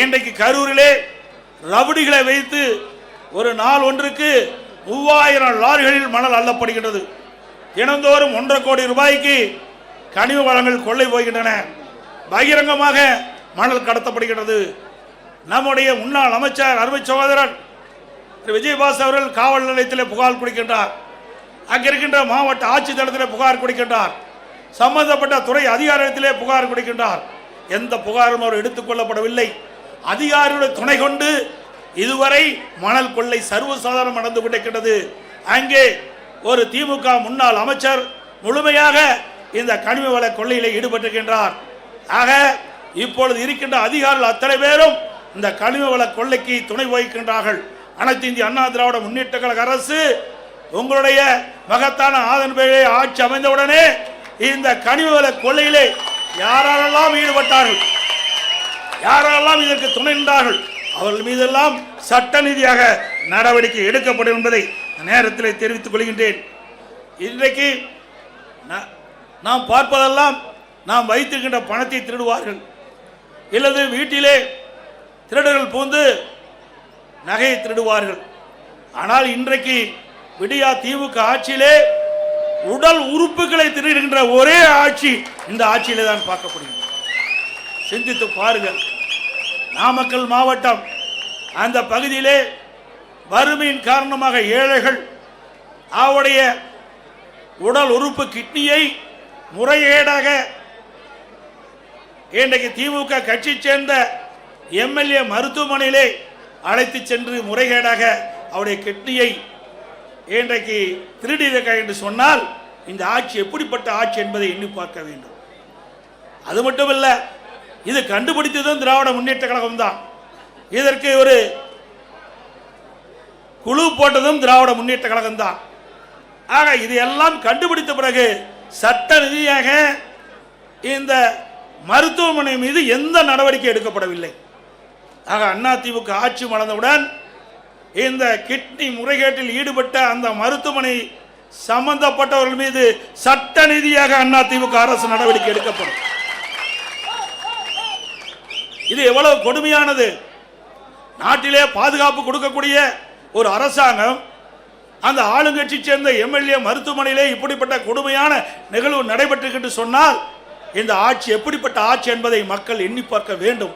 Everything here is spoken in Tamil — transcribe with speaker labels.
Speaker 1: இன்றைக்கு கரூரிலே ரவுடிகளை வைத்து ஒரு நாள் ஒன்றுக்கு 3000 லாரிகளில் மணல் அள்ளப்படுகின்றது. தினந்தோறும் 1.5 கோடி ரூபாய்க்கு கனிம வளங்கள் கொள்ளை போகின்றன. பகிரங்கமாக மணல் கடத்தப்படுகிறது. நம்முடைய முன்னாள் அமைச்சர் அருமை சகோதரர் விஜயபாஸ் அவர்கள் காவல் நிலையத்தில் புகார் கொடுக்கின்றார். அங்கே இருக்கின்ற மாவட்ட ஆட்சித்தளத்தில் புகார் கொடுக்கின்றார். சம்பந்தப்பட்ட துறை அதிகாரத்திலே புகார் கொடுக்கின்றார். எந்த புகாரும் அவர் எடுத்துக்கொள்ளப்படவில்லை. அதிகாரிகளுடைய துணை கொண்டு இதுவரை மணல் கொள்ளை சர்வசாதாரணம் நடந்து கொண்டிருக்கிறது. அங்கே ஒரு திமுக முன்னாள் அமைச்சர் முழுமையாக இந்த கனிம வள கொள்ளையிலே ஈடுபட்டிருக்கின்றார். ஆக இப்பொழுது இருக்கின்ற அதிகாரிகள் அத்தனை பேரும் இந்த கனிம வள கொள்ளைக்கு துணை வகிக்கின்றார்கள். அனைத்து இந்திய அண்ணா திராவிட முன்னேற்ற கழக அரசு உங்களுடைய மகத்தான ஆதரவு பேரிலே ஆட்சி அமைந்தவுடனே இந்த கனிம வள கொள்ளையிலே யாரெல்லாம் ஈடுபட்டார்கள், யாரெல்லாம் இதற்கு துணை நின்றார்கள், அவர்கள் மீதெல்லாம் சட்ட ரீதியாக நடவடிக்கை எடுக்கப்படும் என்பதை நேரத்தில் தெரிவித்துக் கொள்கின்றேன். இன்றைக்கு நாம் பார்ப்பதெல்லாம் நாம் வைத்திருக்கின்ற பணத்தை திருடுவார்கள், இல்லது வீட்டிலே திருடர்கள் புகுந்து நகையை திருடுவார்கள். ஆனால் இன்றைக்கு விடியா திமுக ஆட்சியிலே உடல் உறுப்புகளை திருடுகின்ற ஒரே ஆட்சி இந்த ஆட்சியிலே தான் பார்க்கப்படுகிறது. சிந்தித்து பாருங்கள். நாமக்கல் மாவட்டம் அந்த பகுதியிலே வறுமையின் காரணமாக ஏழைகள் அவருடைய உடல் உறுப்பு கிட்னியை முறைகேடாக இன்றைக்கு திமுக கட்சி சேர்ந்த எம்எல்ஏ மருத்துவமனையிலே அழைத்து சென்று முறைகேடாக அவருடைய கிட்னியை இன்றைக்கு திருடியிருக்க என்று சொன்னால் இந்த ஆட்சி எப்படிப்பட்ட ஆட்சி என்பதை எண்ணி பார்க்க வேண்டும். அது மட்டுமல்ல, இது கண்டுபிடித்ததும் திராவிட முன்னேற்ற கழகம் தான். இதற்கு ஒரு குழு போட்டதும் திராவிட முன்னேற்ற கழகம் தான். ஆக இதையெல்லாம் கண்டுபிடித்த பிறகு சட்ட ரீதியாக இந்த மருத்துவமனை மீது எந்த நடவடிக்கை எடுக்கப்படவில்லை. ஆக அதிமுக ஆட்சி மலர்ந்தவுடன் இந்த கிட்னி முறைகேட்டில் ஈடுபட்ட அந்த மருத்துவமனை சம்பந்தப்பட்டவர்கள் மீது சட்ட ரீதியாக அதிமுக அரசு நடவடிக்கை எடுக்கப்படும். இது எவ்வளவு கொடுமையானது! நாட்டிலே பாதுகாப்பு கொடுக்கக்கூடிய ஒரு அரசாங்கம் அந்த ஆளுங்கட்சி சேர்ந்த எம்எல்ஏ மருத்துவமனையிலே இப்படிப்பட்ட கொடுமையான நிகழ்வு நடைபெற்று சொன்னால் இந்த ஆட்சி எப்படிப்பட்ட ஆட்சி என்பதை மக்கள் எண்ணி பார்க்க வேண்டும்.